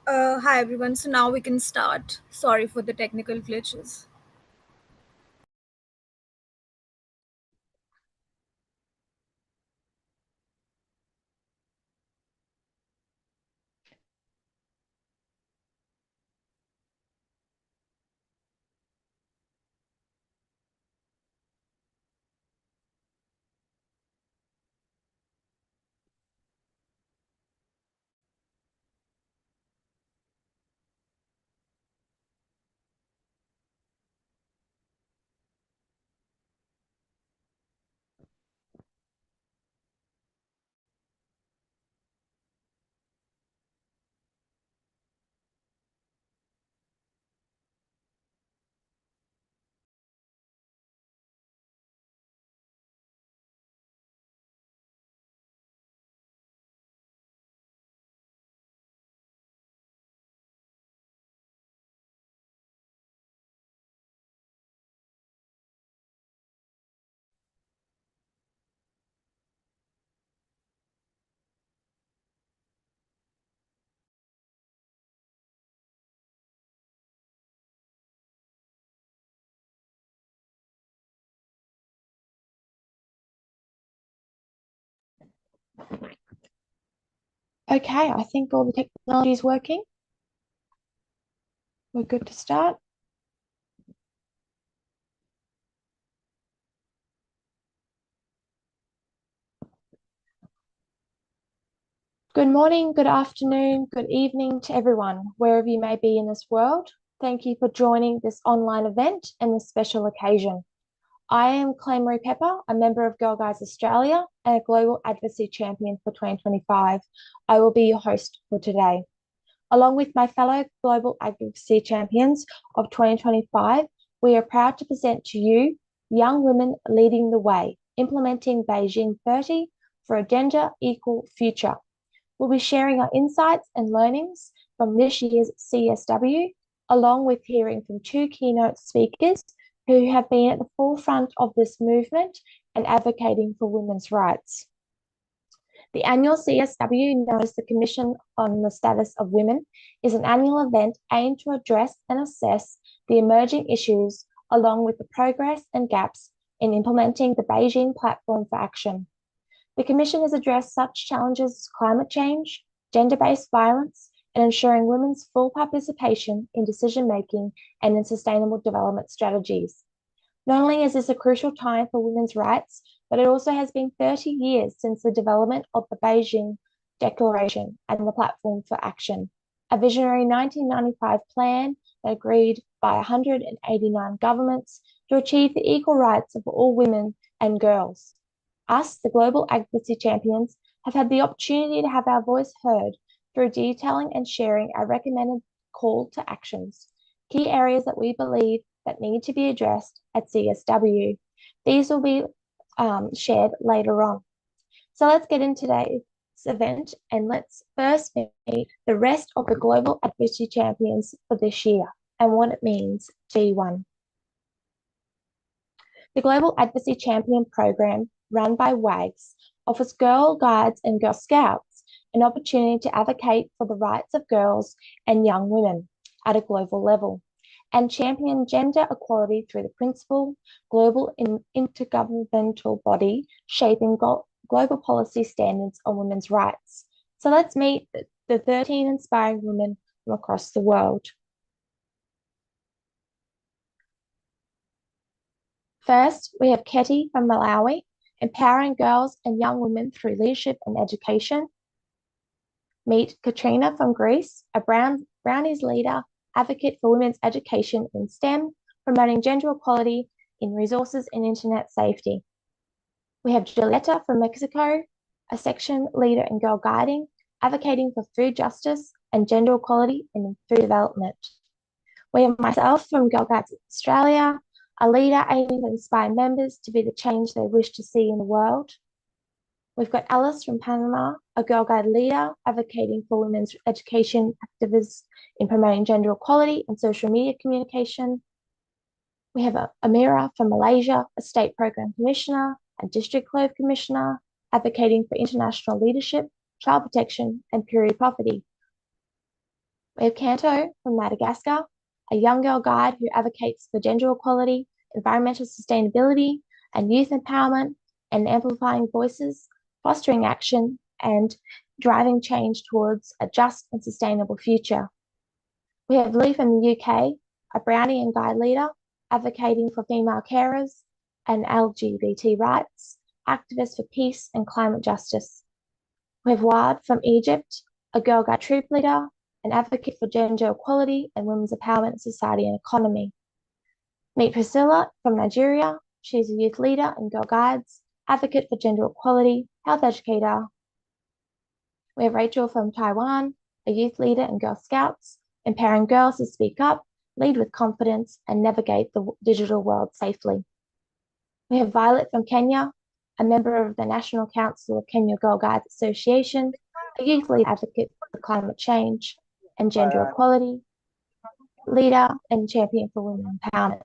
Hi everyone, so now we can start. Sorry for the technical glitches. Okay, I think all the technology is working. We're good to start. Good morning, good afternoon, good evening to everyone, wherever you may be in this world. Thank you for joining this online event and this special occasion. I am Claire Marie Pepper, a member of Girl Guides Australia and a Global Advocacy Champion for 2025. I will be your host for today. Along with my fellow Global Advocacy Champions of 2025, we are proud to present to you young women leading the way, implementing Beijing 30 for a gender equal future. We'll be sharing our insights and learnings from this year's CSW, along with hearing from two keynote speakers who have been at the forefront of this movement and advocating for women's rights. The annual CSW, known as the Commission on the Status of Women, is an annual event aimed to address and assess the emerging issues along with the progress and gaps in implementing the Beijing Platform for Action. The Commission has addressed such challenges as climate change, gender-based violence, and ensuring women's full participation in decision-making and in sustainable development strategies. Not only is this a crucial time for women's rights, but it also has been 30 years since the development of the Beijing Declaration and the Platform for Action, a visionary 1995 plan that agreed by 189 governments to achieve the equal rights of all women and girls. Us, the Global Advocacy Champions, have had the opportunity to have our voice heard through detailing and sharing our recommended call to actions, key areas that we believe that need to be addressed at CSW. These will be shared later on. So let's get into today's event and let's first meet the rest of the Global Advocacy Champions for this year and what it means G1. The Global Advocacy Champion program, run by WAGS, offers Girl Guides and Girl Scouts an opportunity to advocate for the rights of girls and young women at a global level and champion gender equality through the principal global intergovernmental body shaping global policy standards on women's rights. So let's meet the 13 inspiring women from across the world. First, we have Ketty from Malawi, empowering girls and young women through leadership and education. Meet Katrina from Greece, a Brownies leader, advocate for women's education in STEM, promoting gender equality in resources and internet safety. We have Julieta from Mexico, a section leader in girl guiding, advocating for food justice and gender equality in food development. We have myself from Girl Guides Australia, a leader aiming to inspire members to be the change they wish to see in the world. We've got Alice from Panama, a Girl Guide leader advocating for women's education activists in promoting gender equality and social media communication. We have Amira from Malaysia, a state program commissioner and district clove commissioner, advocating for international leadership, child protection, and period poverty. We have Kanto from Madagascar, a young girl guide who advocates for gender equality, environmental sustainability, and youth empowerment, and amplifying voices, fostering action, and driving change towards a just and sustainable future. We have Lee from the UK, a Brownie and guide leader advocating for female carers and LGBT rights, activist for peace and climate justice. We have Wad from Egypt, a girl guide troop leader, an advocate for gender equality and women's empowerment in society and economy. Meet Priscilla from Nigeria. She's a youth leader and girl guides, advocate for gender equality, health educator. We have Rachel from Taiwan, a youth leader and Girl Scouts, empowering girls to speak up, lead with confidence, and navigate the digital world safely. We have Violet from Kenya, a member of the National Council of Kenya Girl Guides Association, a youth lead advocate for climate change and gender equality, leader and champion for women empowerment.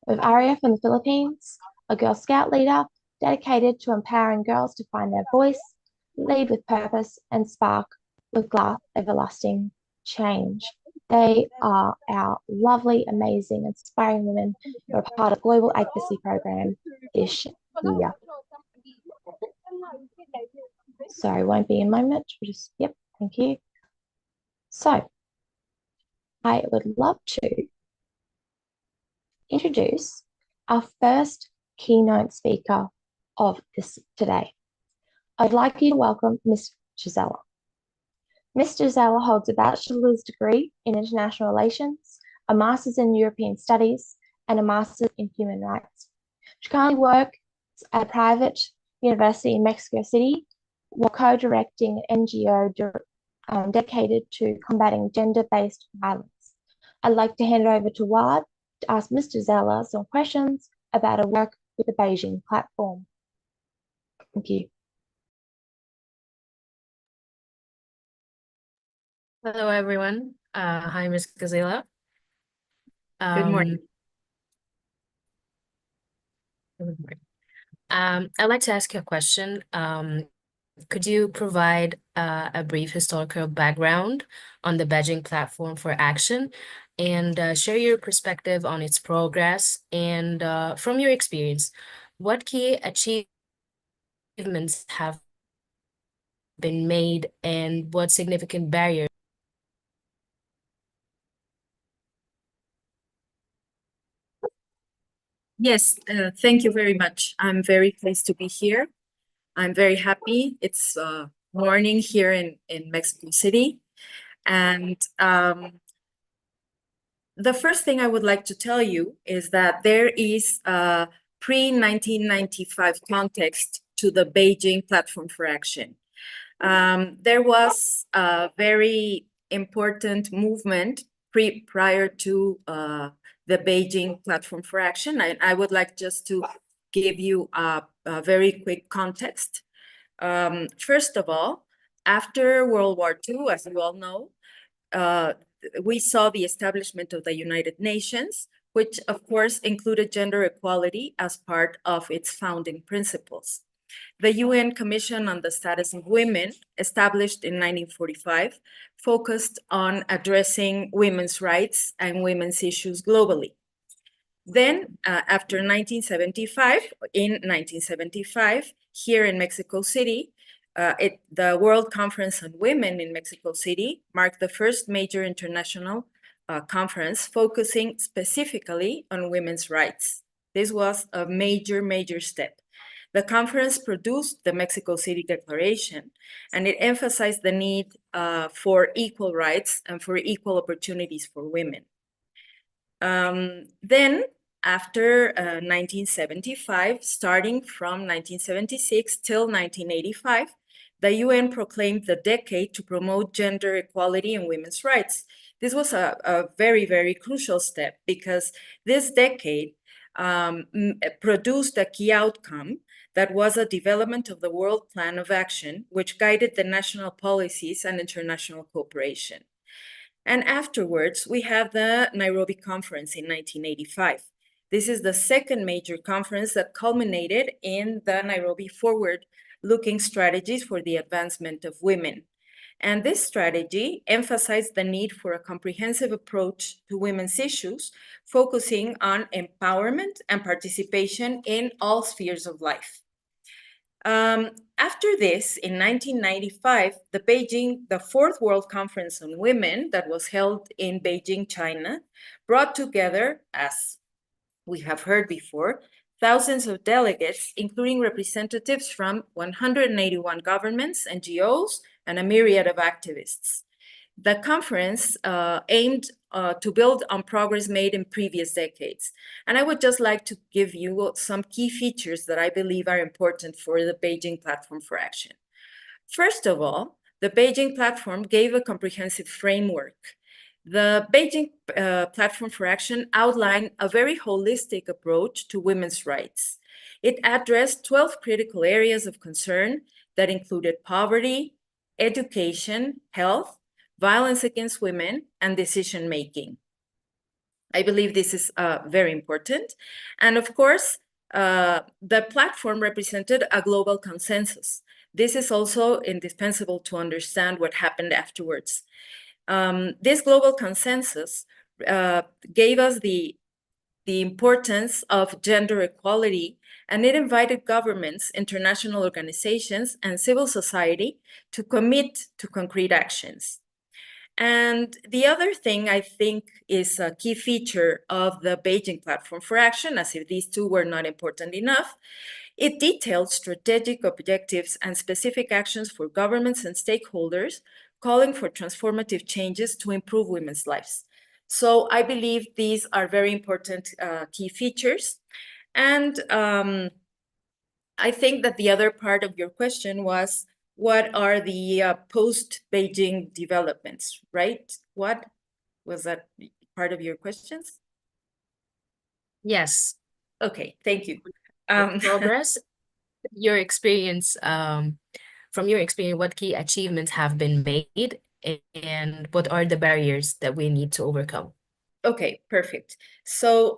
We have Aria from the Philippines, a Girl Scout leader dedicated to empowering girls to find their voice, lead with purpose, and spark with everlasting change. They are our lovely, amazing, inspiring women who are part of Global Advocacy Program this year. Sorry, won't be a moment. Yep, thank you. So, I would love to introduce our first keynote speaker of this today. I'd like you to welcome Ms. Gisela. Ms. Gisela holds a bachelor's degree in international relations, a master's in European studies, and a master's in human rights. She currently works at a private university in Mexico City while co-directing an NGO dedicated to combating gender-based violence. I'd like to hand it over to Wad to ask Ms. Gisela some questions about her work with the Beijing platform. Thank you. Hello, everyone. Hi, Ms. Gazela. Good morning. I'd like to ask you a question. Could you provide a brief historical background on the Beijing Platform for Action and share your perspective on its progress? And from your experience, what key achievements have been made and what significant barriers? Yes, thank you very much. I'm very pleased to be here. I'm very happy. It's morning here in Mexico City. And the first thing I would like to tell you is that there is a pre-1995 context to the Beijing Platform for Action. There was a very important movement prior to the Beijing Platform for Action. I would like just to give you a very quick context. First of all, after World War II, as you all know, we saw the establishment of the United Nations, which of course included gender equality as part of its founding principles. The UN Commission on the Status of Women, established in 1945, focused on addressing women's rights and women's issues globally. Then, after 1975, in 1975, here in Mexico City, the World Conference on Women in Mexico City marked the first major international conference focusing specifically on women's rights. This was a major, major step. The conference produced the Mexico City Declaration, and it emphasized the need for equal rights and for equal opportunities for women. Then, after 1975, starting from 1976 till 1985, the UN proclaimed the decade to promote gender equality and women's rights. This was a very, very crucial step because this decade produced a key outcome that was a development of the World Plan of Action, which guided the national policies and international cooperation. And afterwards, we have the Nairobi Conference in 1985. This is the second major conference that culminated in the Nairobi Forward-Looking Strategies for the Advancement of Women. And this strategy emphasized the need for a comprehensive approach to women's issues, focusing on empowerment and participation in all spheres of life. After this, in 1995, the Fourth World Conference on Women that was held in Beijing, China, brought together, as we have heard before, thousands of delegates, including representatives from 181 governments, NGOs, and a myriad of activists. The conference aimed to build on progress made in previous decades. And I would just like to give you some key features that I believe are important for the Beijing Platform for Action. First of all, the Beijing Platform gave a comprehensive framework. The Beijing Platform for Action outlined a very holistic approach to women's rights. It addressed 12 critical areas of concern that included poverty, education, health, violence against women, and decision-making. I believe this is very important. And of course, the platform represented a global consensus. This is also indispensable to understand what happened afterwards. This global consensus gave us the importance of gender equality, and it invited governments, international organizations, and civil society to commit to concrete actions. And the other thing I think is a key feature of the Beijing Platform for Action, as if these two were not important enough, it detailed strategic objectives and specific actions for governments and stakeholders, calling for transformative changes to improve women's lives. So I believe these are very important key features. And I think that the other part of your question was, what are the post-Beijing developments, right? What was that part of your questions? Yes. Okay, thank you. Progress, your experience, from your experience, what key achievements have been made and what are the barriers that we need to overcome? Okay, perfect. So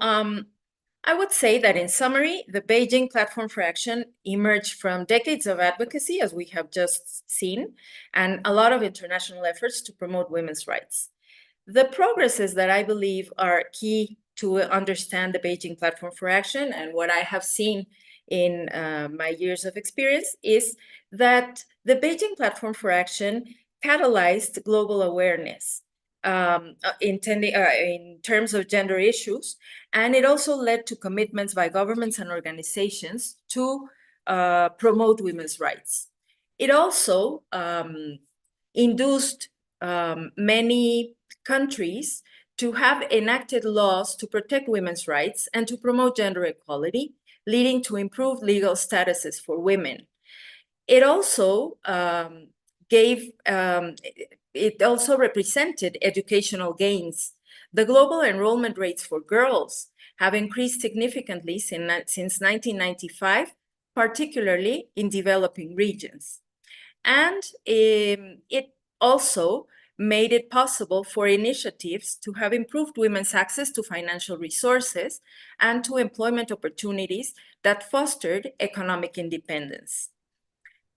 I would say that in summary, the Beijing Platform for Action emerged from decades of advocacy, as we have just seen, and a lot of international efforts to promote women's rights. The progresses that I believe are key to understand the Beijing Platform for Action and what I have seen in my years of experience is that the Beijing Platform for Action catalyzed global awareness in terms of gender issues, and it also led to commitments by governments and organizations to promote women's rights. It also induced many countries to have enacted laws to protect women's rights and to promote gender equality, leading to improved legal statuses for women. It also it also represented educational gains. The global enrollment rates for girls have increased significantly since 1995, particularly in developing regions. And it also made it possible for initiatives to have improved women's access to financial resources and to employment opportunities that fostered economic independence.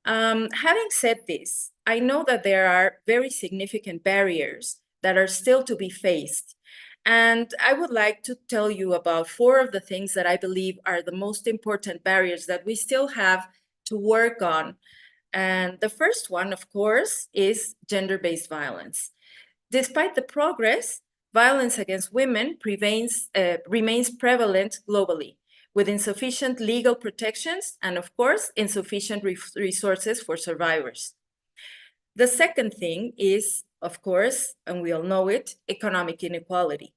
Having said this, I know that there are very significant barriers that are still to be faced. And I would like to tell you about 4 of the things that I believe are the most important barriers that we still have to work on. And the first one, of course, is gender-based violence. Despite the progress, violence against women remains prevalent globally, with insufficient legal protections and, of course, insufficient resources for survivors. The second thing is, of course, and we all know it, economic inequality.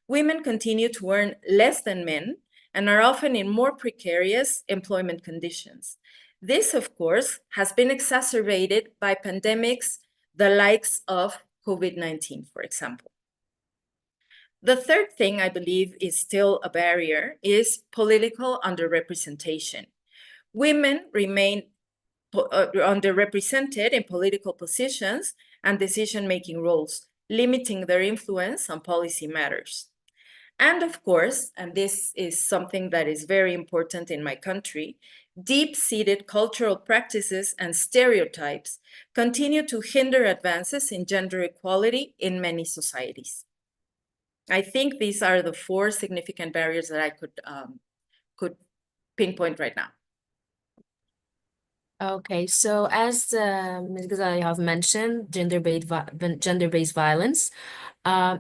Women continue to earn less than men and are often in more precarious employment conditions. This, of course, has been exacerbated by pandemics, the likes of COVID-19, for example. The third thing I believe is still a barrier is political underrepresentation. Women remain underrepresented in political positions and decision-making roles, limiting their influence on policy matters. And of course, and this is something that is very important in my country, deep-seated cultural practices and stereotypes continue to hinder advances in gender equality in many societies. I think these are the 4 significant barriers that I could pinpoint right now. Okay, so as Ms. Ghazali have mentioned, gender-based violence.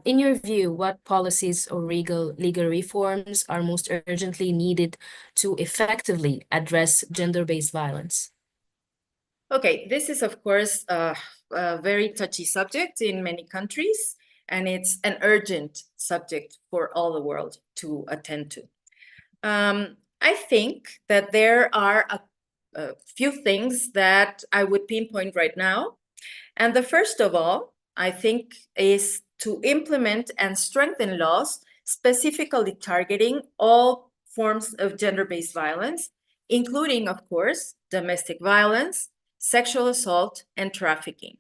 In your view, what policies or legal reforms are most urgently needed to effectively address gender-based violence? Okay, this is of course a very touchy subject in many countries, and it's an urgent subject for all the world to attend to. I think that there are a few things that I would pinpoint right now. And the first of all, I think, is to implement and strengthen laws specifically targeting all forms of gender-based violence, including, of course, domestic violence, sexual assault, and trafficking.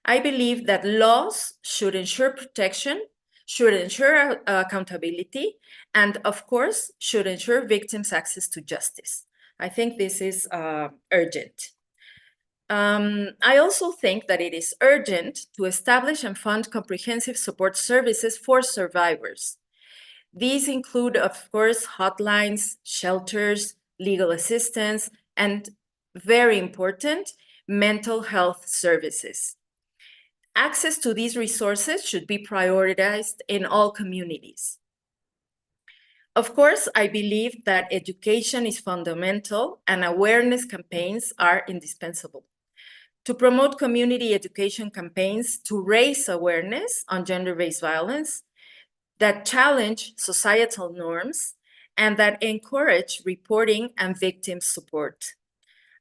I believe that laws should ensure protection, should ensure accountability, and of course, should ensure victims' access to justice. I think this is urgent. I also think that it is urgent to establish and fund comprehensive support services for survivors. These include, of course, hotlines, shelters, legal assistance, and very important, mental health services. Access to these resources should be prioritized in all communities. Of course, I believe that education is fundamental and awareness campaigns are indispensable. To promote community education campaigns to raise awareness on gender-based violence that challenge societal norms and that encourage reporting and victim support.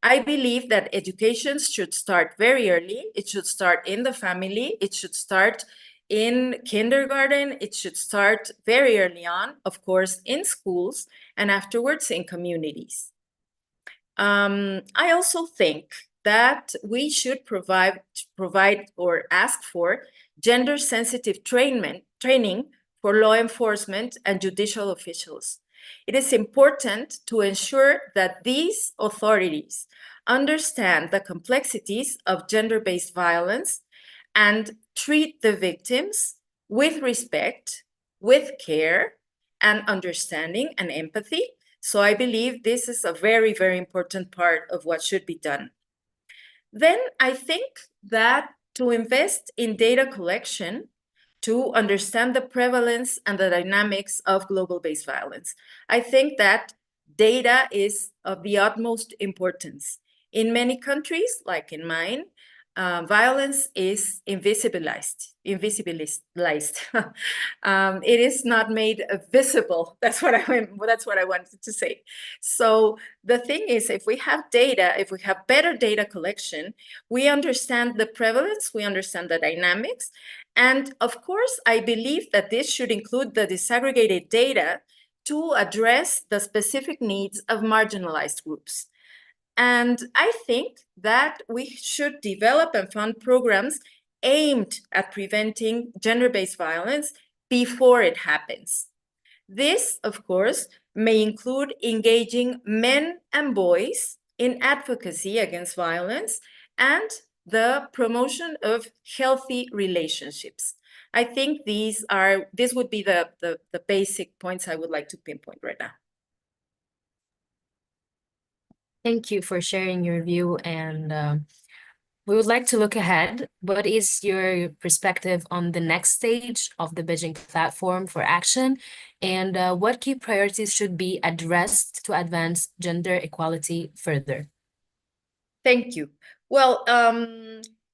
I believe that education should start very early. It should start in the family. It should start in kindergarten. It should start very early on, of course, in schools and afterwards in communities. I also think that we should provide or ask for gender-sensitive training for law enforcement and judicial officials. It is important to ensure that these authorities understand the complexities of gender-based violence and treat the victims with respect, with care, and understanding and empathy. So I believe this is a very, very important part of what should be done. Then I think that to invest in data collection to understand the prevalence and the dynamics of global-based violence. I think that data is of the utmost importance. In many countries, like in mine, violence is invisibilized. It is not made visible. That's what I wanted to say. So the thing is, if we have data, if we have better data collection, we understand the prevalence, we understand the dynamics, and of course, I believe that this should include the disaggregated data to address the specific needs of marginalized groups. And I think that we should develop and fund programs aimed at preventing gender-based violence before it happens. This, of course, may include engaging men and boys in advocacy against violence and the promotion of healthy relationships. I think this would be the basic points I would like to pinpoint right now. Thank you for sharing your view, and we would like to look ahead. What is your perspective on the next stage of the Beijing platform for action, and what key priorities should be addressed to advance gender equality further? Thank you. Well,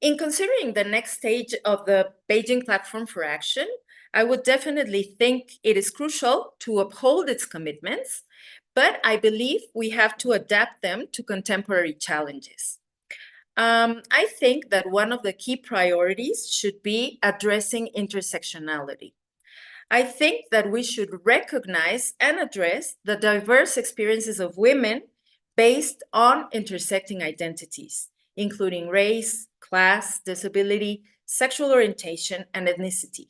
in considering the next stage of the Beijing platform for action, I would definitely think it is crucial to uphold its commitments, but I believe we have to adapt them to contemporary challenges. I think that one of the key priorities should be addressing intersectionality. I think that we should recognize and address the diverse experiences of women based on intersecting identities, including race, class, disability, sexual orientation, and ethnicity.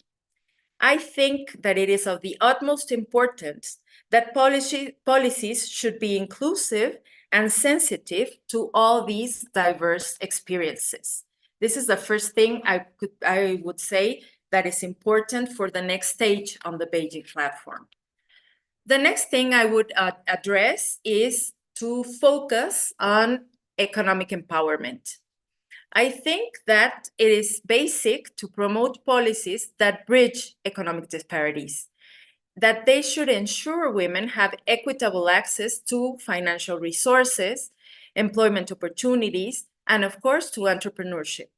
I think that it is of the utmost importance that policies should be inclusive and sensitive to all these diverse experiences. This is the first thing I would say that is important for the next stage on the Beijing platform. The next thing I would address is to focus on economic empowerment. I think that it is basic to promote policies that bridge economic disparities, that they should ensure women have equitable access to financial resources, employment opportunities, and of course, to entrepreneurship.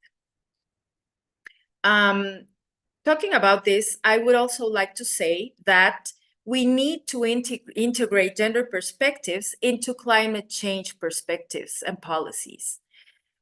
Talking about this, I would also like to say that we need to integrate gender perspectives into climate change perspectives and policies.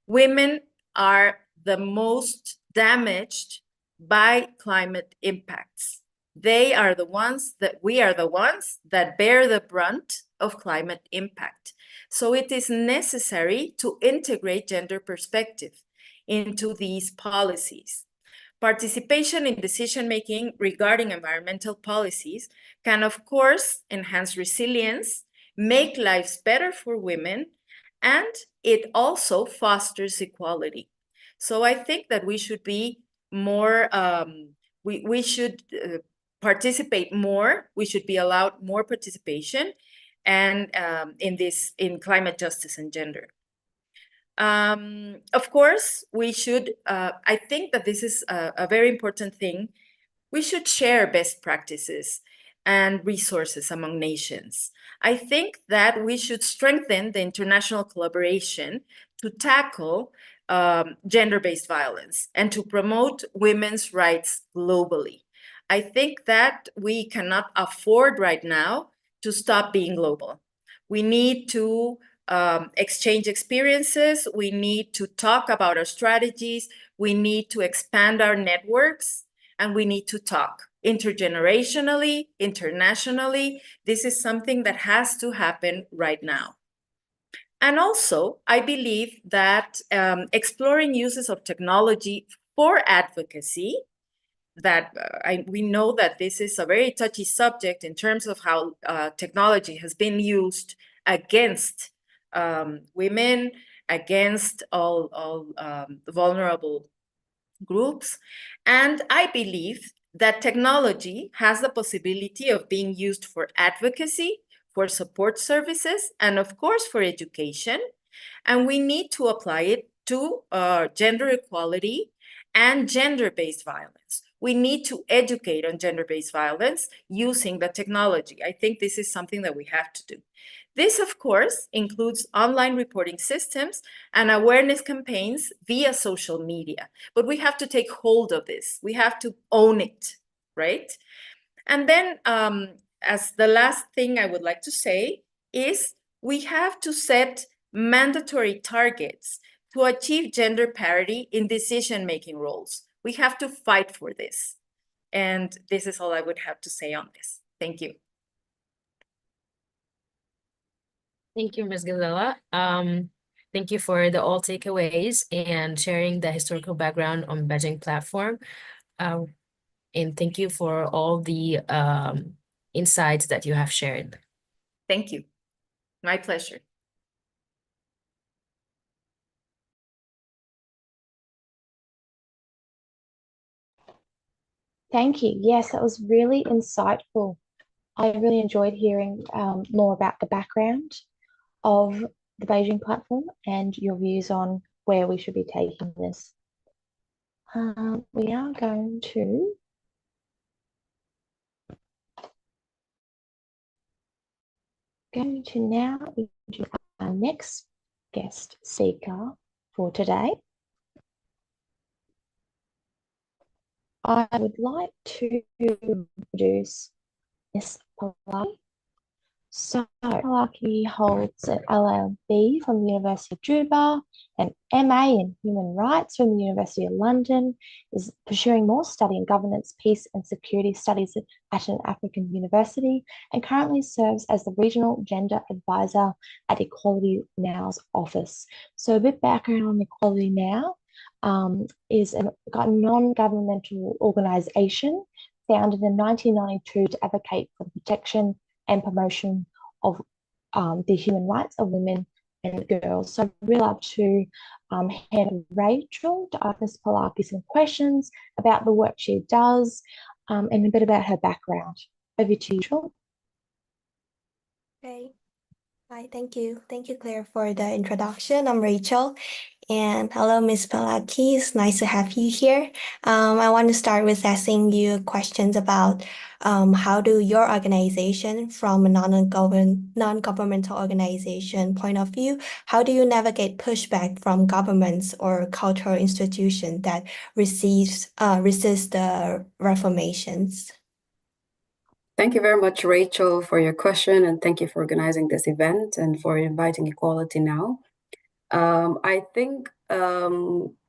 Women are the most damaged by climate impacts. We are the ones that bear the brunt of climate impact. So it is necessary to integrate gender perspective into these policies. Participation in decision-making regarding environmental policies can, of course, enhance resilience, make lives better for women, and it also fosters equality. So I think that we should be more, we should participate more, we should be allowed more participation and in climate justice and gender. Of course, we should, I think that this is a very important thing. We should share best practices and resources among nations. I think that we should strengthen the international collaboration to tackle gender-based violence and to promote women's rights globally. I think that we cannot afford right now to stop being global. We need to exchange experiences. We need to talk about our strategies. We need to expand our networks, and we need to talk intergenerationally, internationally. This is something that has to happen right now. And also, I believe that exploring uses of technology for advocacy, that we know that this is a very touchy subject in terms of how technology has been used against women, against all vulnerable groups. And I believe that technology has the possibility of being used for advocacy, for support services, and of course for education. And we need to apply it to gender equality and gender-based violence. We need to educate on gender-based violence using the technology. I think this is something that we have to do. This, of course, includes online reporting systems and awareness campaigns via social media. But we have to take hold of this. We have to own it, right? And then, as the last thing I would like to say is we have to set mandatory targets to achieve gender parity in decision-making roles. We have to fight for this. And this is all I would have to say on this. Thank you. Thank you, Ms. Gazella. Thank you for the all takeaways and sharing the historical background on Beijing platform. And thank you for all the insights that you have shared. Thank you. My pleasure. Thank you. Yes, that was really insightful. I really enjoyed hearing more about the background of the Beijing platform and your views on where we should be taking this. We are going to now introduce our next guest speaker for today. I would like to introduce Ms. Palaki. So Palaki holds an LLB from the University of Juba, an MA in Human Rights from the University of London, is pursuing more study in governance, peace and security studies at an African university, and currently serves as the Regional Gender Advisor at Equality Now's office. So a bit background on Equality Now is a non-governmental organization founded in 1992 to advocate for the protection and promotion of the human rights of women and girls. So I'd really love to hand Rachel to ask Ms. Polaki some questions about the work she does and a bit about her background. Over to you, Rachel. Okay. Hi, thank you. Thank you, Claire, for the introduction. I'm Rachel. And hello, Ms. Palaki. It's nice to have you here. I want to start with asking you questions about how do your organization, from a non-governmental organization point of view, how do you navigate pushback from governments or cultural institutions that resist the reformations? Thank you very much, Rachel, for your question, and thank you for organizing this event and for inviting Equality Now. I think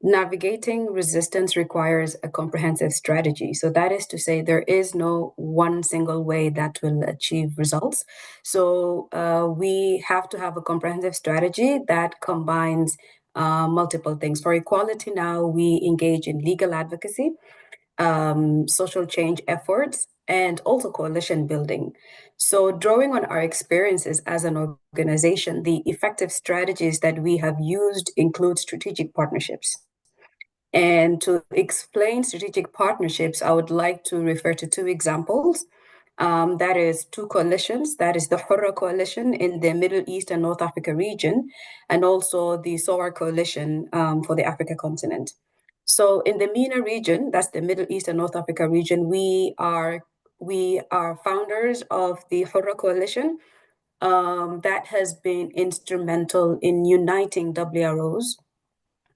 navigating resistance requires a comprehensive strategy. So that is to say, there is no one single way that will achieve results. So we have to have a comprehensive strategy that combines multiple things. For Equality Now, we engage in legal advocacy, social change efforts, and also coalition building. So, drawing on our experiences as an organization, the effective strategies that we have used include strategic partnerships. And to explain strategic partnerships, I would like to refer to two examples. That is two coalitions. That is the Hurra Coalition in the Middle East and North Africa region, and also the SOAR Coalition for the Africa continent. So in the MENA region, that's the Middle East and North Africa region, we are founders of the Hurra Coalition that has been instrumental in uniting WROs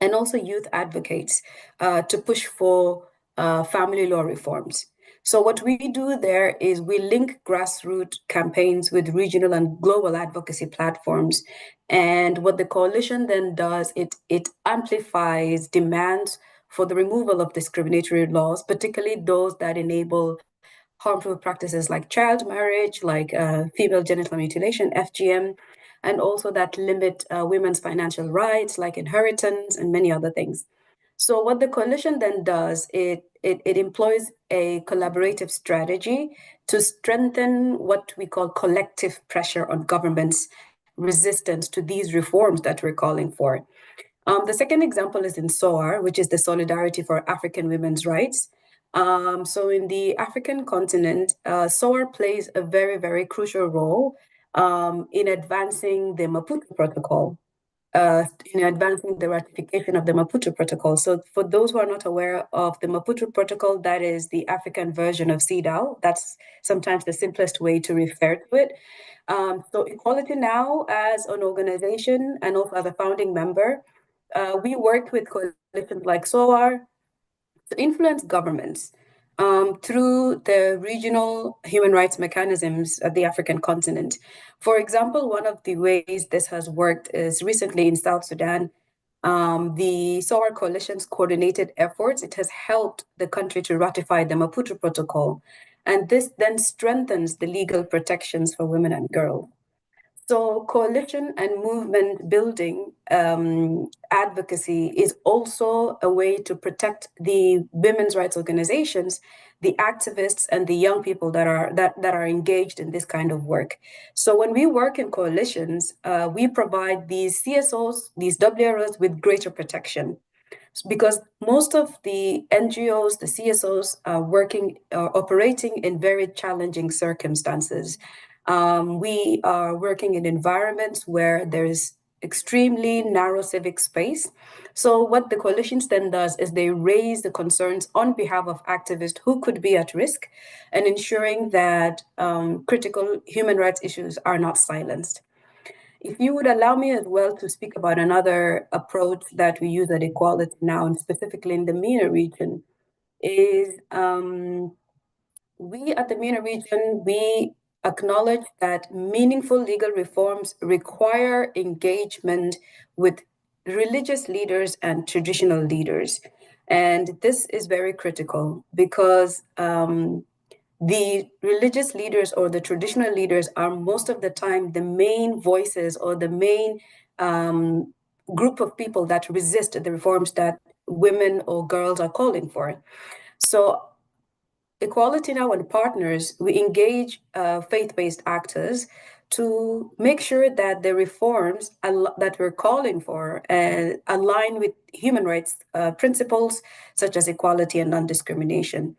and also youth advocates to push for family law reforms. So what we do there is we link grassroots campaigns with regional and global advocacy platforms. And what the coalition then does, it amplifies demands for the removal of discriminatory laws, particularly those that enable harmful practices like child marriage, like female genital mutilation, FGM, and also that limit women's financial rights, like inheritance and many other things. So what the coalition then does, it employs a collaborative strategy to strengthen what we call collective pressure on governments' resistance to these reforms that we're calling for. The second example is in SOAR, which is the Solidarity for African Women's Rights. So in the African continent, SOAR plays a very, very crucial role in advancing the Maputo Protocol, in advancing the ratification of the Maputo Protocol. So for those who are not aware of the Maputo Protocol, that is the African version of CEDAW. That's sometimes the simplest way to refer to it. So Equality Now, as an organization and also as a founding member, we work with coalitions like SOAR to influence governments through the regional human rights mechanisms at the African continent. For example, one of the ways this has worked is recently in South Sudan, the SOAR coalition's coordinated efforts, it has helped the country to ratify the Maputo Protocol. And this then strengthens the legal protections for women and girls. So coalition and movement building advocacy is also a way to protect the women's rights organizations, the activists, and the young people that are engaged in this kind of work. So when we work in coalitions, we provide these CSOs, these WROs with greater protection. Because most of the NGOs, the CSOs are operating in very challenging circumstances. We are working in environments where there is extremely narrow civic space. So what the coalitions then does is they raise the concerns on behalf of activists who could be at risk and ensuring that critical human rights issues are not silenced. If you would allow me as well to speak about another approach that we use at Equality Now, and specifically in the MENA region, is we at the MENA region, we acknowledge that meaningful legal reforms require engagement with religious leaders and traditional leaders. And this is very critical because the religious leaders or the traditional leaders are most of the time the main voices or the main group of people that resist the reforms that women or girls are calling for. So Equality Now and partners, we engage faith-based actors to make sure that the reforms that we're calling for align with human rights principles such as equality and non-discrimination.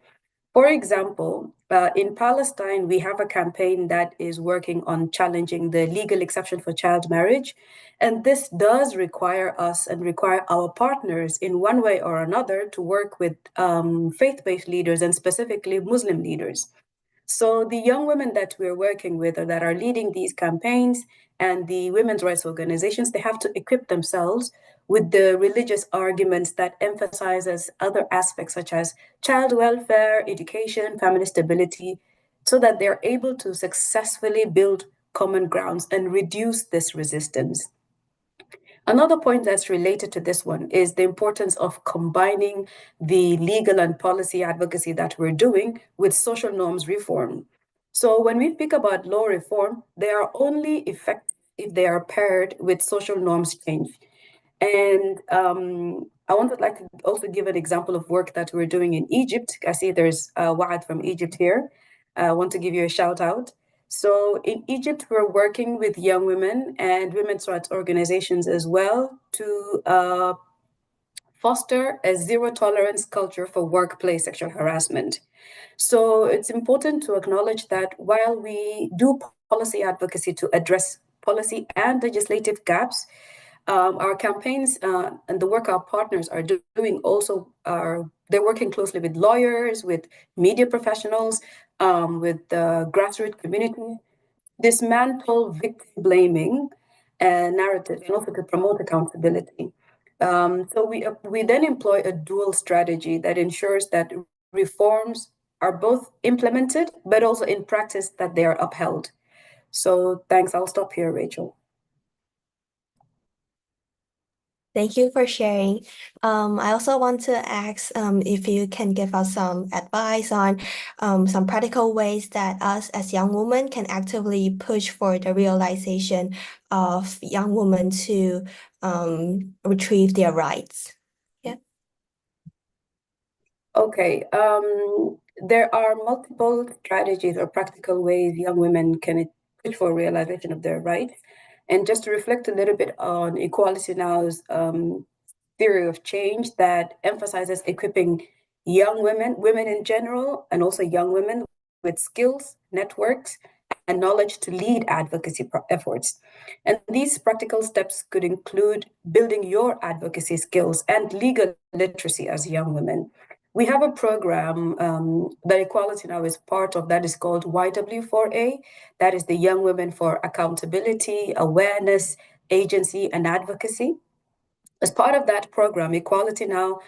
For example, in Palestine, we have a campaign that is working on challenging the legal exception for child marriage. And this does require us and require our partners in one way or another to work with faith-based leaders and specifically Muslim leaders. So the young women that we're working with or that are leading these campaigns and the women's rights organizations, they have to equip themselves with the religious arguments that emphasizes other aspects such as child welfare, education, family stability, so that they're able to successfully build common grounds and reduce this resistance. Another point that's related to this one is the importance of combining the legal and policy advocacy that we're doing with social norms reform. So when we speak about law reform, they are only effective if they are paired with social norms change. And I would like to also give an example of work that we're doing in Egypt. I see there's Waad from Egypt here. I want to give you a shout out. So in Egypt, we're working with young women and women's rights organizations as well to foster a zero tolerance culture for workplace sexual harassment. So it's important to acknowledge that while we do policy advocacy to address policy and legislative gaps, our campaigns and the work our partners are doing also they're working closely with lawyers, with media professionals, with the grassroots community, dismantle victim blaming narrative and also to promote accountability. So we then employ a dual strategy that ensures that reforms are both implemented, but also in practice that they are upheld. So thanks. I'll stop here, Rachel. Thank you for sharing. I also want to ask if you can give us some advice on some practical ways that us as young women can actively push for the realization of young women to retrieve their rights. Yeah. Okay. There are multiple strategies or practical ways young women can push for realization of their rights. And just to reflect a little bit on Equality Now's theory of change that emphasizes equipping young women in general, and also young women with skills, networks, and knowledge to lead advocacy efforts. And these practical steps could include building your advocacy skills and legal literacy as young women. We have a program that Equality Now is part of that is called YW4A. That is the Young Women for Accountability, Awareness, Agency, and Advocacy. As part of that program, Equality Now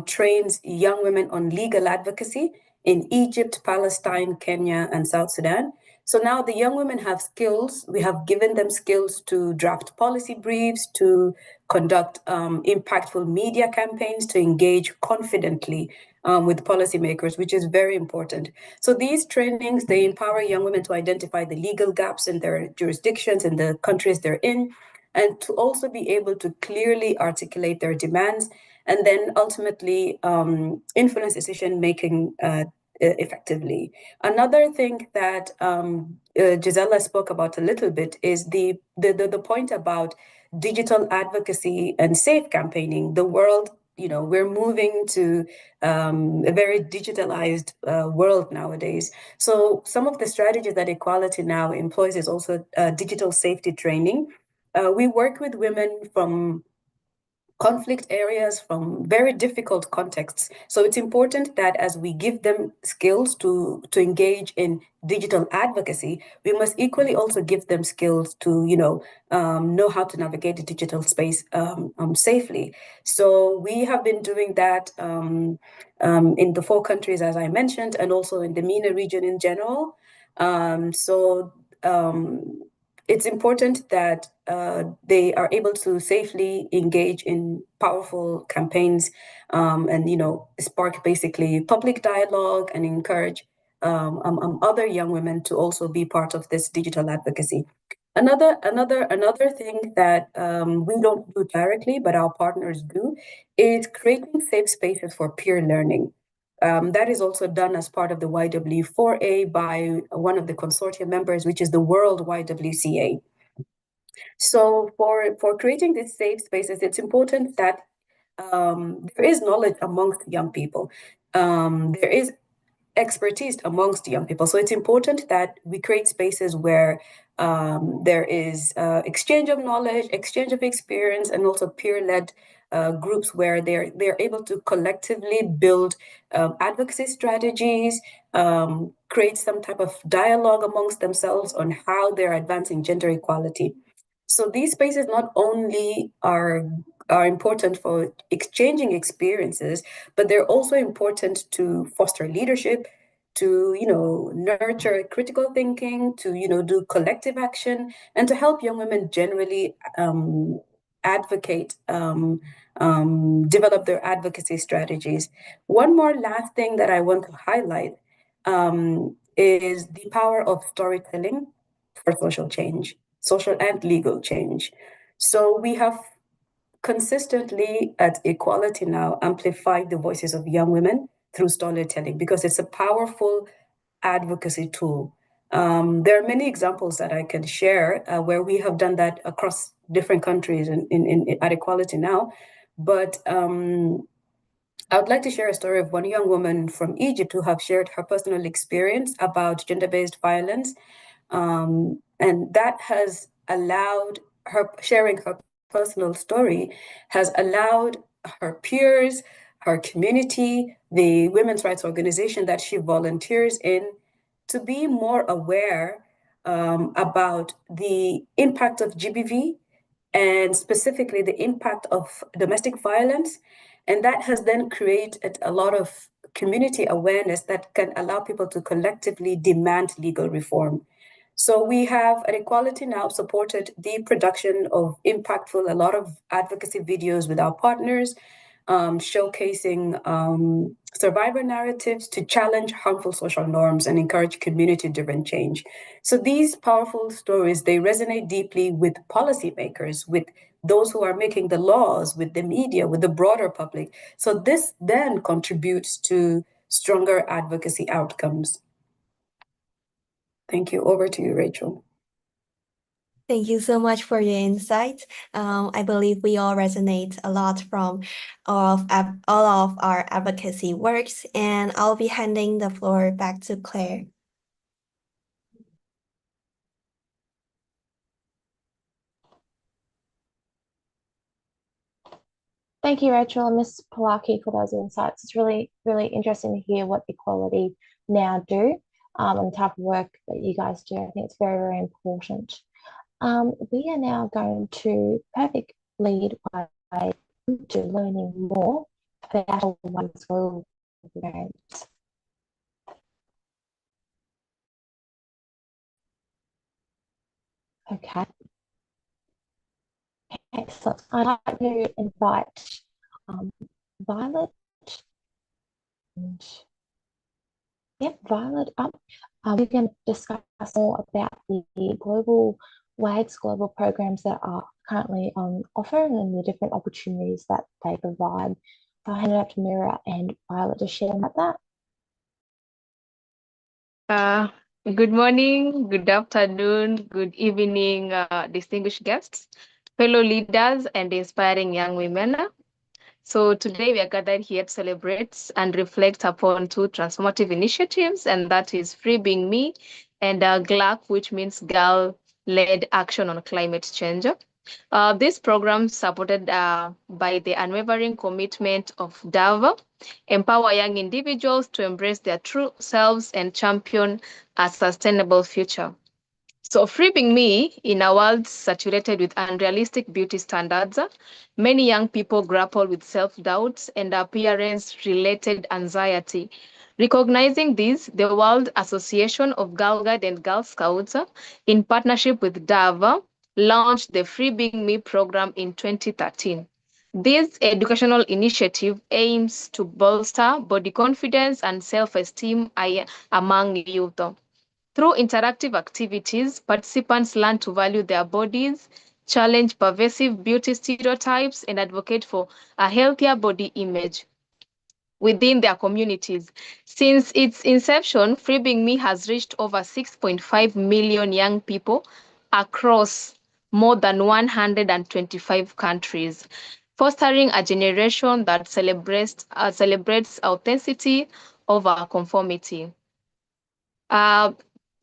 trains young women on legal advocacy in Egypt, Palestine, Kenya, and South Sudan. So now the young women have skills. We have given them skills to draft policy briefs, to conduct impactful media campaigns, to engage confidently with policymakers, which is very important. So these trainings, they empower young women to identify the legal gaps in their jurisdictions, in the countries they're in, and to also be able to clearly articulate their demands and then ultimately influence decision making effectively. Another thing that Gisela spoke about a little bit is the point about digital advocacy and safe campaigning. The world, we're moving to a very digitalized world nowadays. So some of the strategies that Equality Now employs is also digital safety training. We work with women from conflict areas, from very difficult contexts. So it's important that as we give them skills to engage in digital advocacy, we must equally also give them skills to, know how to navigate the digital space safely. So we have been doing that in the 4 countries, as I mentioned, and also in the MENA region in general. It's important that they are able to safely engage in powerful campaigns and, spark basically public dialogue and encourage other young women to also be part of this digital advocacy. Another thing that we don't do directly, but our partners do, is creating safe spaces for peer learning. that is also done as part of the YW4A by one of the consortium members, which is the World YWCA. So for creating these safe spaces, it's important that there is knowledge amongst young people. There is expertise amongst young people. So it's important that we create spaces where there is exchange of knowledge, exchange of experience, and also peer-led groups where they're able to collectively build advocacy strategies, create some type of dialogue amongst themselves on how they're advancing gender equality. So these spaces not only are important for exchanging experiences, but they're also important to foster leadership, to nurture critical thinking, to do collective action, and to help young women generally advocate, develop their advocacy strategies. One more last thing that I want to highlight is the power of storytelling for social change, social and legal change. So we have consistently at Equality Now amplified the voices of young women through storytelling because it's a powerful advocacy tool. There are many examples that I can share where we have done that across different countries at Equality Now. But I would like to share a story of one young woman from Egypt who have shared her personal experience about gender-based violence. And that has allowed her, sharing her personal story has allowed her peers, her community, the women's rights organization that she volunteers in, to be more aware about the impact of GBV and specifically the impact of domestic violence. And that has then created a lot of community awareness that can allow people to collectively demand legal reform. So we have at Equality Now supported the production of impactful, a lot of advocacy videos with our partners, showcasing survivor narratives to challenge harmful social norms and encourage community-driven change. So these powerful stories, they resonate deeply with policymakers, with those who are making the laws, with the media, with the broader public. So this then contributes to stronger advocacy outcomes. Thank you. Over to you, Rachel. Thank you so much for your insights. I believe we all resonate a lot from all of our advocacy works, and I'll be handing the floor back to Claire. Thank you, Rachel and Ms. Polaki, for those insights. It's really, really interesting to hear what Equality Now do and the type of work that you guys do. I think it's very, very important. We are now going to perfect lead by to learning more about one's global programs. Okay. Excellent. I'd like to invite Violet. And, yep, Violet up. We can discuss more about the global WAGs, global programs that are currently on offer and the different opportunities that they provide. So I'll hand it up to Mira and Violet to share about that. Good morning, good afternoon, good evening, distinguished guests, fellow leaders, and inspiring young women. So today we are gathered here to celebrate and reflect upon two transformative initiatives, and that is Free Being Me and GLAC, which means Girl-Led Action on Climate Change. This program supported by the unwavering commitment of DAV, empower young individuals to embrace their true selves and champion a sustainable future. So Free Being Me, in a world saturated with unrealistic beauty standards, many young people grapple with self-doubt and appearance-related anxiety. Recognizing this, the World Association of Girl Guide and Girl Scouts, in partnership with DAV, launched the Free Being Me program in 2013. This educational initiative aims to bolster body confidence and self-esteem among youth. Through interactive activities, participants learn to value their bodies, challenge pervasive beauty stereotypes, and advocate for a healthier body image. within their communities. Since its inception, Freebing Me has reached over 6.5 million young people across more than 125 countries, fostering a generation that celebrates authenticity over conformity.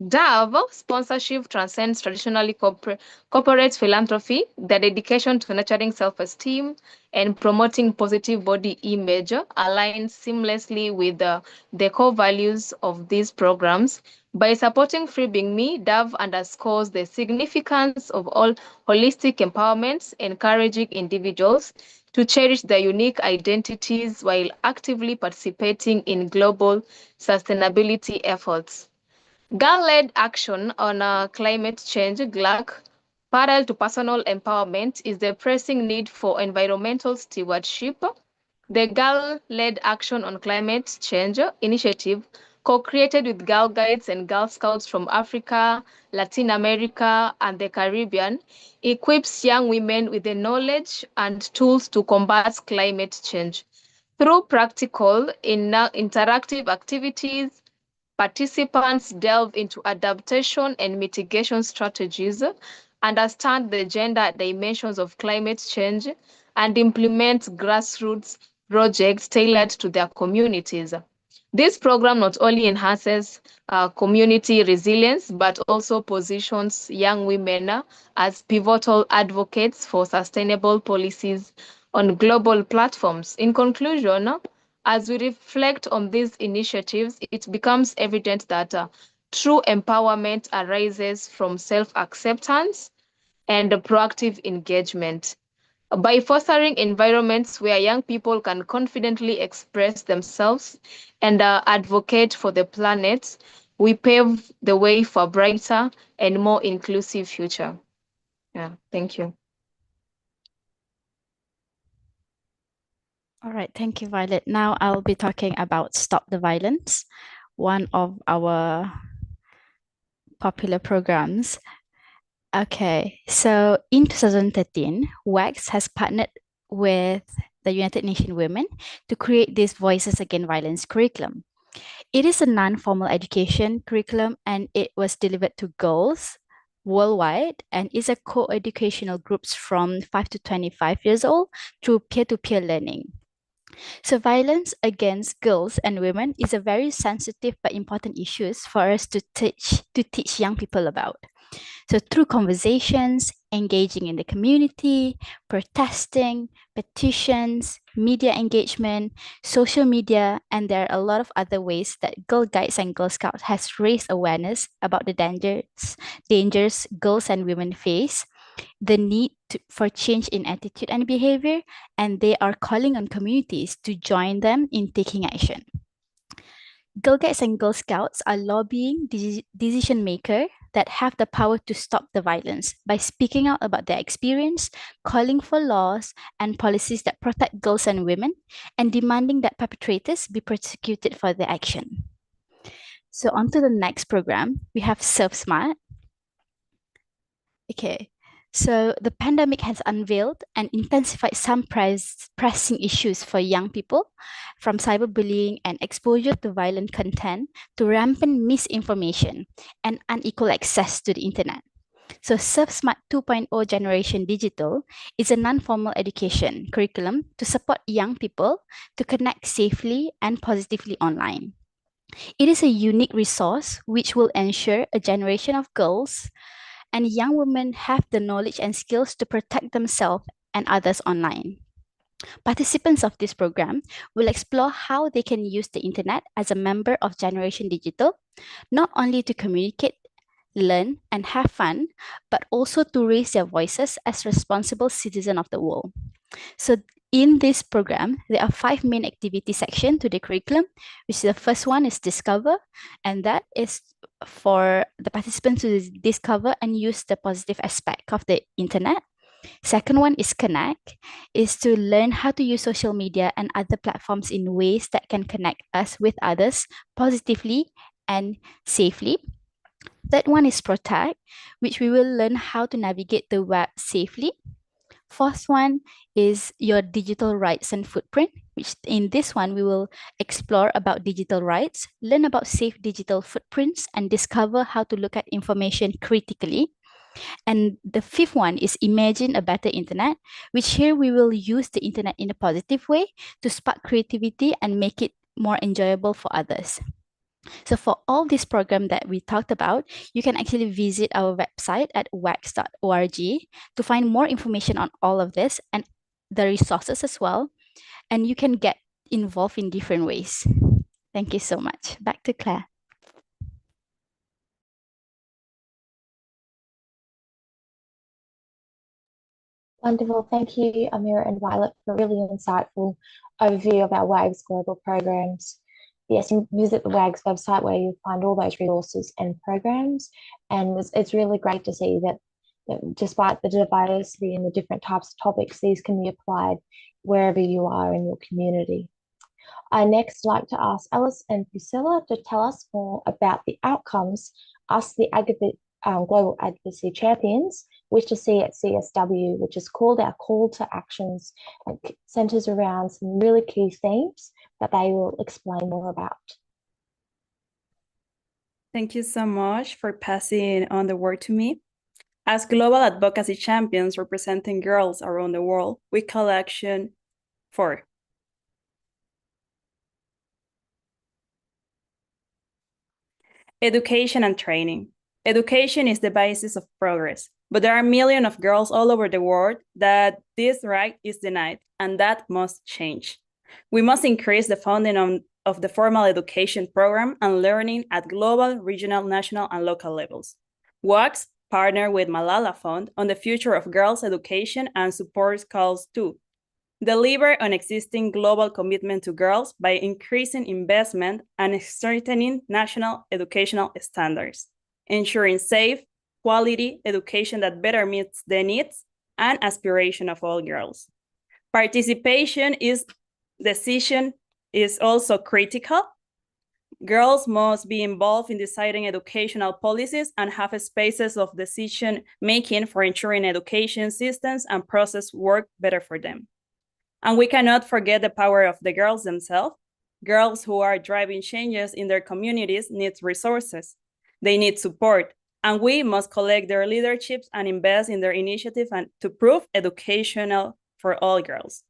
DAV sponsorship transcends traditionally corporate philanthropy. The dedication to nurturing self-esteem and promoting positive body image aligns seamlessly with the core values of these programs. By supporting Freebing Me, DAV underscores the significance of all holistic empowerment, encouraging individuals to cherish their unique identities while actively participating in global sustainability efforts. Girl-led action on climate change, GLAC, parallel to personal empowerment, is the pressing need for environmental stewardship. The Girl-led Action on Climate Change initiative, co-created with Girl Guides and Girl Scouts from Africa, Latin America, and the Caribbean, equips young women with the knowledge and tools to combat climate change. Through practical, interactive activities, participants delve into adaptation and mitigation strategies, understand the gender dimensions of climate change, and implement grassroots projects tailored to their communities. This program not only enhances community resilience, but also positions young women as pivotal advocates for sustainable policies on global platforms. In conclusion, as we reflect on these initiatives, it becomes evident that true empowerment arises from self-acceptance and proactive engagement. By fostering environments where young people can confidently express themselves and advocate for the planet, we pave the way for a brighter and more inclusive future. Yeah, thank you. All right, thank you, Violet. Now I'll be talking about Stop the Violence, one of our popular programs. Okay, so in 2013, WAX has partnered with the United Nations Women to create this Voices Against Violence curriculum. It is a non-formal education curriculum and it was delivered to girls worldwide and is a co-educational groups from 5 to 25 years old through peer-to-peer learning. So violence against girls and women is a very sensitive but important issue for us to teach young people about. So through conversations, engaging in the community, protesting, petitions, media engagement, social media, and there are a lot of other ways that Girl Guides and Girl Scouts has raised awareness about the dangers girls and women face, the need for change in attitude and behavior, and they are calling on communities to join them in taking action. Girl Guides and Girl Scouts are lobbying decision makers that have the power to stop the violence by speaking out about their experience, calling for laws and policies that protect girls and women, and demanding that perpetrators be prosecuted for their action. So on to the next program, we have Surf Smart. Okay, so the pandemic has unveiled and intensified some pressing issues for young people, from cyberbullying and exposure to violent content to rampant misinformation and unequal access to the internet. So SurfSmart 2.0 Generation Digital is a non-formal education curriculum to support young people to connect safely and positively online. It is a unique resource which will ensure a generation of girls and young women have the knowledge and skills to protect themselves and others online. Participants of this program will explore how they can use the internet as a member of Generation Digital, not only to communicate, learn, and have fun, but also to raise their voices as responsible citizens of the world. So in this program, there are 5 main activity sections to the curriculum, which the first one is Discover, and that is for the participants to discover and use the positive aspect of the internet. Second one is Connect, is to learn how to use social media and other platforms in ways that can connect us with others positively and safely. Third one is Protect, which we will learn how to navigate the web safely. Fourth one is your digital rights and footprint, which in this one, we will explore about digital rights, learn about safe digital footprints, and discover how to look at information critically. And the fifth one is imagine a better internet, which here we will use the internet in a positive way to spark creativity and make it more enjoyable for others. So for all this program that we talked about, you can actually visit our website at wax.org to find more information on all of this and the resources as well. And you can get involved in different ways. Thank you so much. Back to Claire. Wonderful. Thank you, Amira and Violet, for a really insightful overview of our WAGS global programs. Yes, you visit the WAGS website where you find all those resources and programs. And it's really great to see that despite the diversity and the different types of topics, these can be applied wherever you are in your community. I next like to ask Alice and Priscilla to tell us more about the outcomes us, the Global Advocacy Champions, wish to see at CSW, which is called our call to actions and centers around some really key themes that they will explain more about. Thank you so much for passing on the word to me. As global advocacy champions representing girls around the world, we call action for education and training. Education is the basis of progress, but there are millions of girls all over the world that this right is denied, and that must change. We must increase the funding of the formal education program and learning at global, regional, national, and local levels. WACS partnered with Malala Fund on the future of girls' education and supports calls to deliver on existing global commitment to girls by increasing investment and strengthening national educational standards, ensuring safe, quality education that better meets the needs and aspiration of all girls. Participation decision is also critical. Girls must be involved in deciding educational policies and have spaces of decision-making for ensuring education systems and process work better for them. And we cannot forget the power of the girls themselves. Girls who are driving changes in their communities need resources. They need support, and we must collect their leaderships and invest in their initiative and to prove educational for all girls.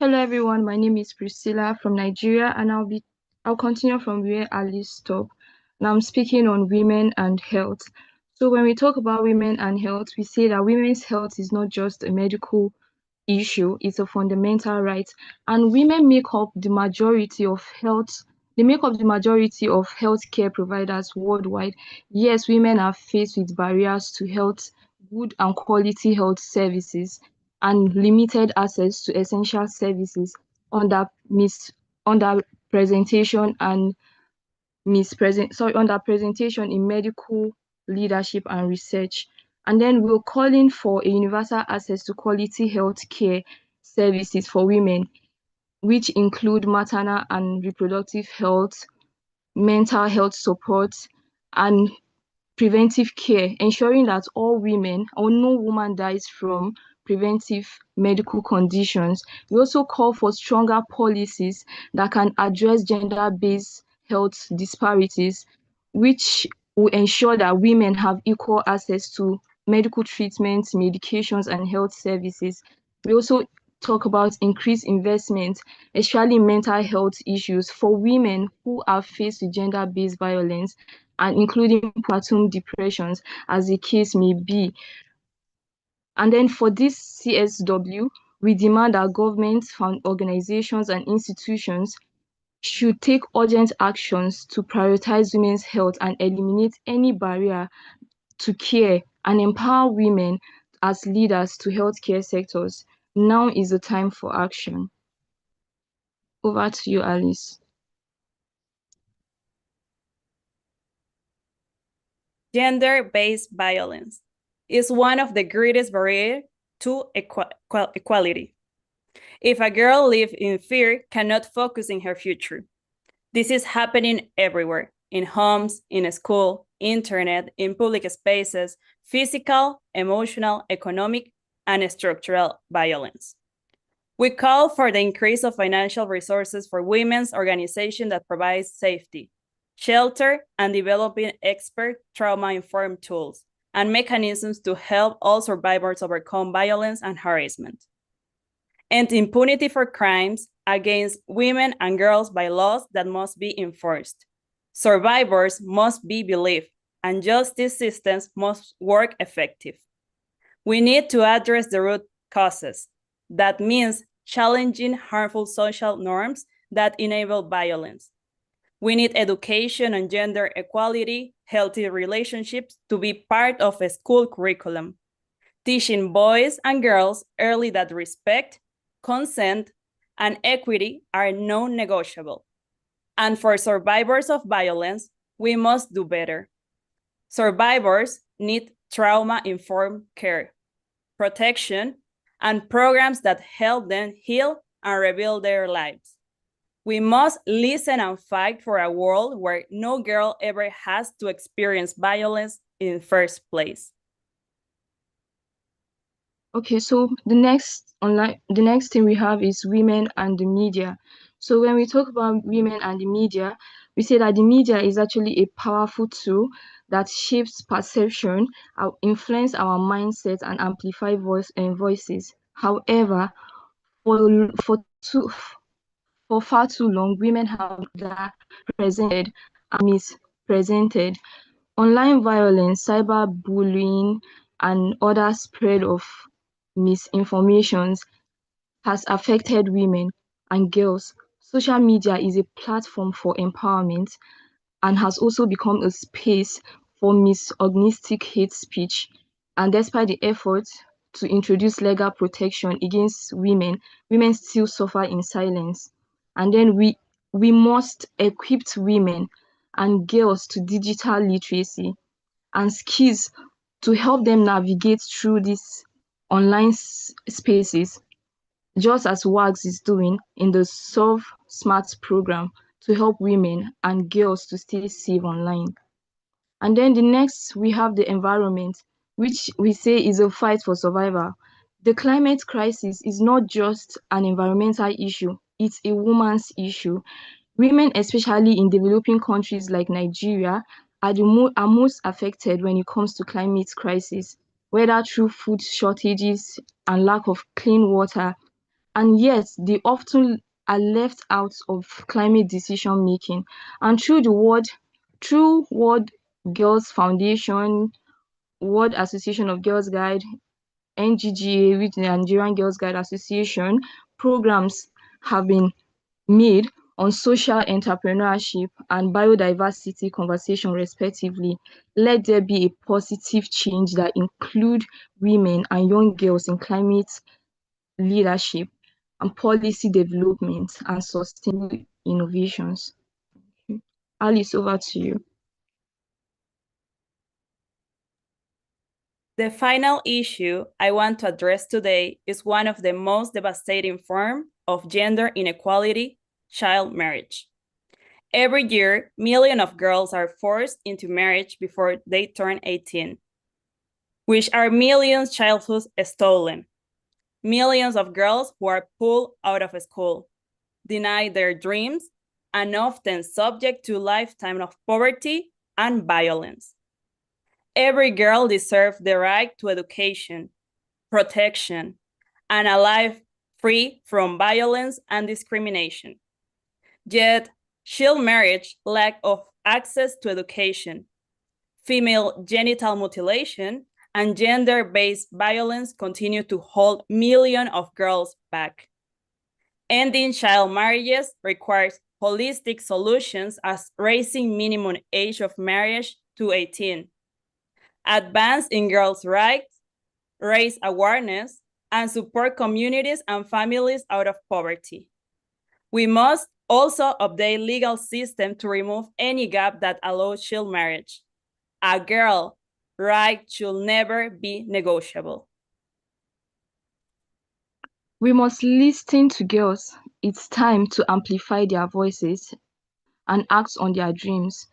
Hello everyone, my name is Priscilla from Nigeria, and I'll continue from where Alice stopped. And I'm speaking on women and health. So when we talk about women and health, we say that women's health is not just a medical issue, it's a fundamental right. And women make up the majority of healthcare providers worldwide. Yes, women are faced with barriers to good and quality health services and limited access to essential services under presentation in medical leadership and research. And then we're calling for a universal access to quality health care services for women, which include maternal and reproductive health, mental health support, and preventive care, ensuring that all women or no woman dies from preventive medical conditions. We also call for stronger policies that can address gender-based health disparities, which will ensure that women have equal access to medical treatments, medications, and health services. We also talk about increased investment, especially in mental health issues for women who are faced with gender-based violence, and including postpartum depressions, as the case may be. And then for this CSW, we demand that governments, organizations, and institutions should take urgent actions to prioritize women's health and eliminate any barrier to care and empower women as leaders to healthcare sectors. Now is the time for action. Over to you, Alice. Gender-based violence is one of the greatest barriers to equality. If a girl lives in fear, cannot focus in her future. This is happening everywhere, in homes, in school, internet, in public spaces, physical, emotional, economic, and structural violence. We call for the increase of financial resources for women's organizations that provide safety, shelter, and developing expert trauma-informed tools and mechanisms to help all survivors overcome violence and harassment. And impunity for crimes against women and girls by laws that must be enforced. Survivors must be believed, and justice systems must work effective. We need to address the root causes. That means challenging harmful social norms that enable violence. We need education on gender equality, healthy relationships to be part of a school curriculum, teaching boys and girls early that respect, consent, and equity are non-negotiable. And for survivors of violence, we must do better. Survivors need trauma-informed care, protection, and programs that help them heal and rebuild their lives. We must listen and fight for a world where no girl ever has to experience violence in the first place. Okay, so the next thing we have is women and the media. So when we talk about women and the media, we say that the media is actually a powerful tool that shapes perception, influence our mindset, and amplify voices. However, for for too for far too long, women have been presented and misrepresented. Online violence, cyberbullying, and other spread of misinformations has affected women and girls. Social media is a platform for empowerment and has also become a space for misogynistic hate speech. And despite the efforts to introduce legal protection against women, women still suffer in silence. And then we must equip women and girls to digital literacy and skills to help them navigate through these online spaces, just as WAGS is doing in the Solve Smart program to help women and girls to stay safe online. And then the next, we have the environment, which we say is a fight for survival. The climate crisis is not just an environmental issue, it's a woman's issue. Women, especially in developing countries like Nigeria, are most affected when it comes to climate crisis, whether through food shortages and lack of clean water, and yet they often are left out of climate decision making. And through World Girls Foundation, World Association of Girls Guide, NGGA, which is the Nigerian Girls Guide Association, programs have been made on social entrepreneurship and biodiversity conversation respectively. Let there be a positive change that include women and young girls in climate leadership and policy development and sustainable innovations. Alice, over to you. The final issue I want to address today is one of the most devastating forms of gender inequality, child marriage. Every year, millions of girls are forced into marriage before they turn 18, which are millions childhoods stolen. Millions of girls who are pulled out of school, denied their dreams, and often subject to a lifetime of poverty and violence. Every girl deserves the right to education, protection, and a life free from violence and discrimination. Yet, child marriage, lack of access to education, female genital mutilation, and gender-based violence continue to hold millions of girls back. Ending child marriages requires holistic solutions as raising minimum age of marriage to 18, advance in girls' rights, raise awareness, and support communities and families out of poverty. We must also update legal system to remove any gap that allows child marriage. A girl right should never be negotiable. We must listen to girls. It's time to amplify their voices. and act on their dreams.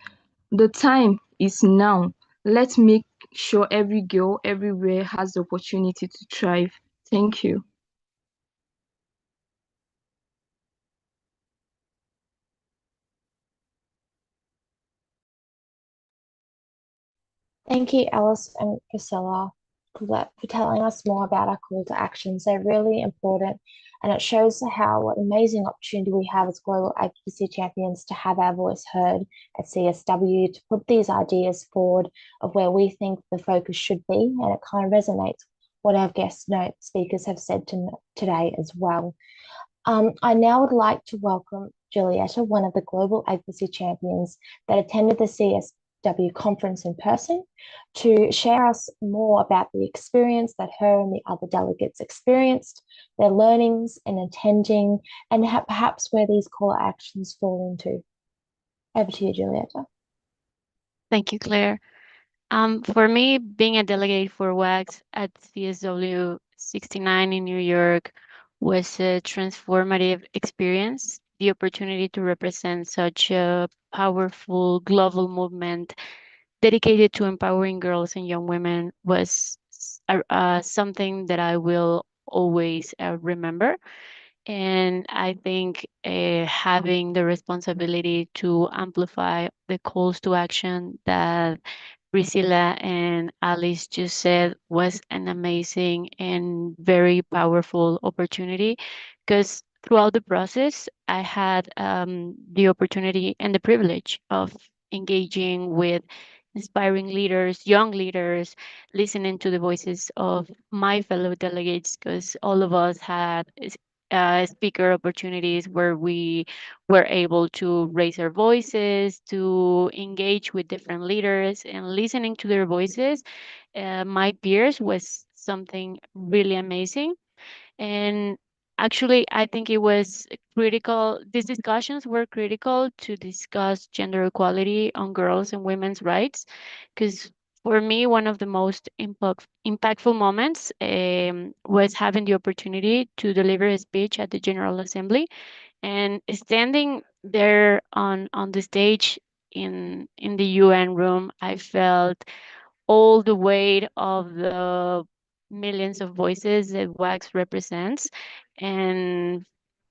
The time is now. Let's make sure every girl everywhere has the opportunity to thrive. Thank you. Thank you, Alice and Priscilla, for telling us more about our call to actions. They're really important, and it shows how what amazing opportunity we have as global advocacy champions to have our voice heard at CSW, to put these ideas forward of where we think the focus should be, and it kind of resonates what our guest note speakers have said today as well. I now would like to welcome Julietta, one of the global advocacy champions that attended the CSW conference in person, to share us more about the experience that her and the other delegates experienced, their learnings in attending, and perhaps where these call actions fall into. Over to you, Julietta. Thank you, Claire. For me, being a delegate for WACS at CSW 69 in New York was a transformative experience. The opportunity to represent such a powerful global movement dedicated to empowering girls and young women was something that I will always remember. And I think having the responsibility to amplify the calls to action that Priscilla and Alice just said was an amazing and very powerful opportunity, because throughout the process, I had the opportunity and the privilege of engaging with inspiring leaders, young leaders, listening to the voices of my fellow delegates, because all of us had speaker opportunities where we were able to raise our voices, to engage with different leaders, and listening to their voices, my peers, was something really amazing. And actually, I think it was critical. These discussions were critical to discuss gender equality on girls and women's rights, because for me, one of the most impactful moments was having the opportunity to deliver a speech at the General Assembly, and standing there on the stage in the UN room. I felt all the weight of the millions of voices that WAX represents. And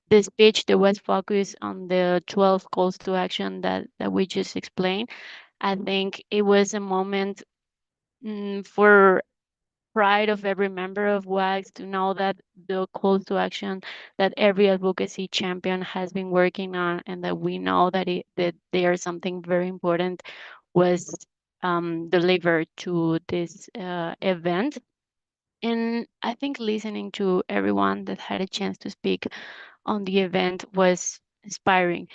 the speech that was focused on the 12 calls to action that we just explained, I think it was a moment for pride of every member of WAGS to know that the call to action that every advocacy champion has been working on, and that we know that they are something very important, was delivered to this event. And I think listening to everyone that had a chance to speak on the event was inspiring,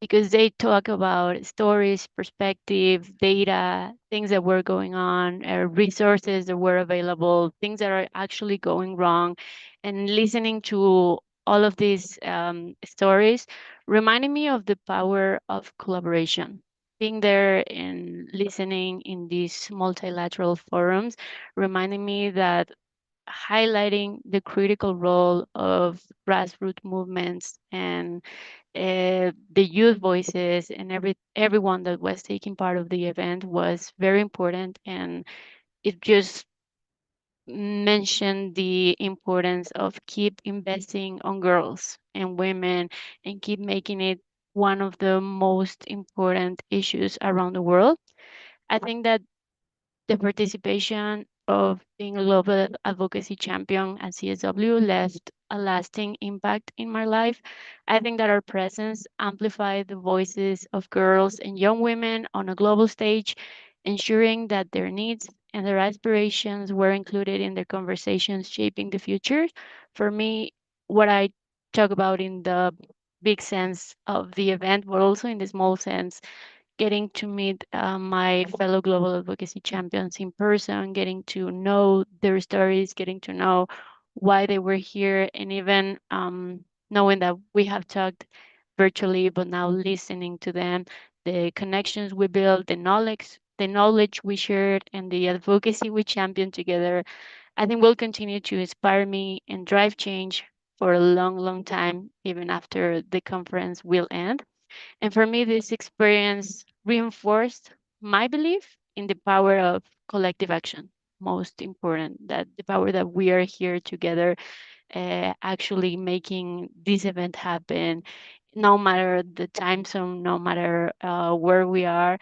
because they talk about stories, perspective, data, things that were going on, resources that were available, things that are actually going wrong. And listening to all of these stories reminded me of the power of collaboration. Being there and listening in these multilateral forums reminded me that highlighting the critical role of grassroots movements and the youth voices and everyone that was taking part of the event was very important. And it just mentioned the importance of keep investing on girls and women, and keep making it one of the most important issues around the world. I think that the participation of being a global advocacy champion at CSW left a lasting impact in my life. I think that our presence amplified the voices of girls and young women on a global stage, ensuring that their needs and their aspirations were included in the conversations shaping the future. For me, what I talk about in the big sense of the event, but also in the small sense, getting to meet my fellow global advocacy champions in person, getting to know their stories, getting to know why they were here, and even knowing that we have talked virtually, but now listening to them, the connections we built, the knowledge we shared, and the advocacy we championed together, I think will continue to inspire me and drive change for a long, long time, even after the conference will end. And for me, this experience reinforced my belief in the power of collective action. Most important, that the power that we are here together, actually making this event happen, no matter the time zone, no matter where we are.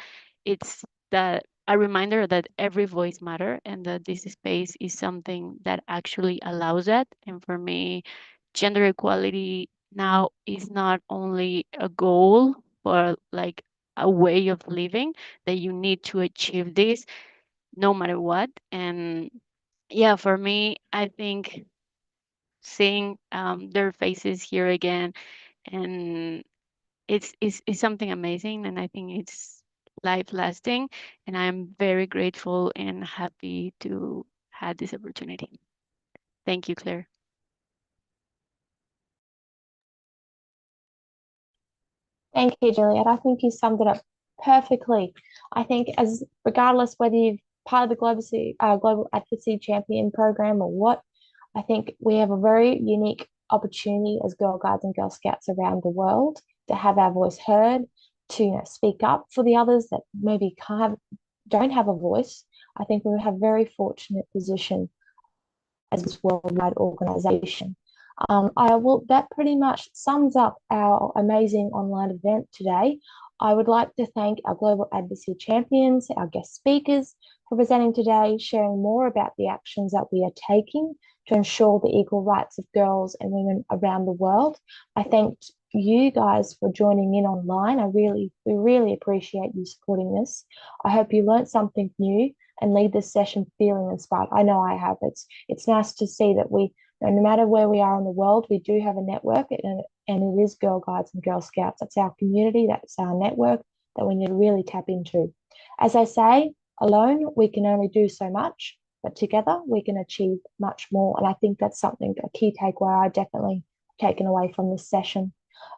It's that a reminder that every voice matter and that this space is something that actually allows that. And for me, gender equality now is not only a goal, but like a way of living that you need to achieve this no matter what. And yeah, for me, I think seeing their faces here again, and it's something amazing, and I think it's life lasting, and I'm very grateful and happy to have this opportunity. Thank you, Claire. Thank you, Juliet. I think you summed it up perfectly. I think as regardless whether you're part of the Global Advocacy Champion program or what, I think we have a very unique opportunity as Girl Guides and Girl Scouts around the world to have our voice heard, to speak up for the others that maybe don't have a voice. I think we have a very fortunate position as this worldwide organization. That pretty much sums up our amazing online event today. I would like to thank our Global Advocacy Champions, our guest speakers for presenting today, sharing more about the actions that we are taking to ensure the equal rights of girls and women around the world. I thanked you guys for joining in online. We really appreciate you supporting this. I hope you learned something new and leave this session feeling inspired. I know I have. It's nice to see that no matter where we are in the world, we do have a network, and it is Girl Guides and Girl Scouts. That's our community, that's our network that we need to really tap into. As I say, alone, we can only do so much, but together we can achieve much more. And I think that's something, a key takeaway I definitely taken away from this session.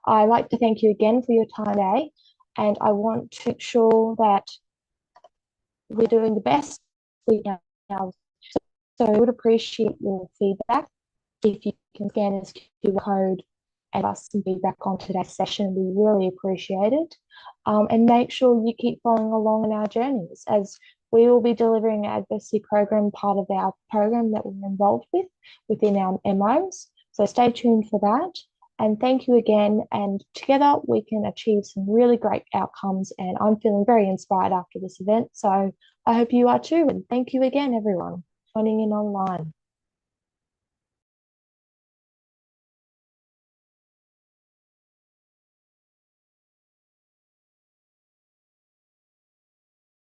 I'd like to thank you again for your time today, and I want to make sure that we're doing the best we can now. So I would appreciate your feedback. If you can scan this QR code and us some feedback on today's session, we really appreciate it. And make sure you keep following along in our journeys, as we will be delivering an advocacy program, part of our program that we're involved with within our MOs. So stay tuned for that. And thank you again. And together we can achieve some really great outcomes. And I'm feeling very inspired after this event. So I hope you are too. And thank you again, everyone, joining in online.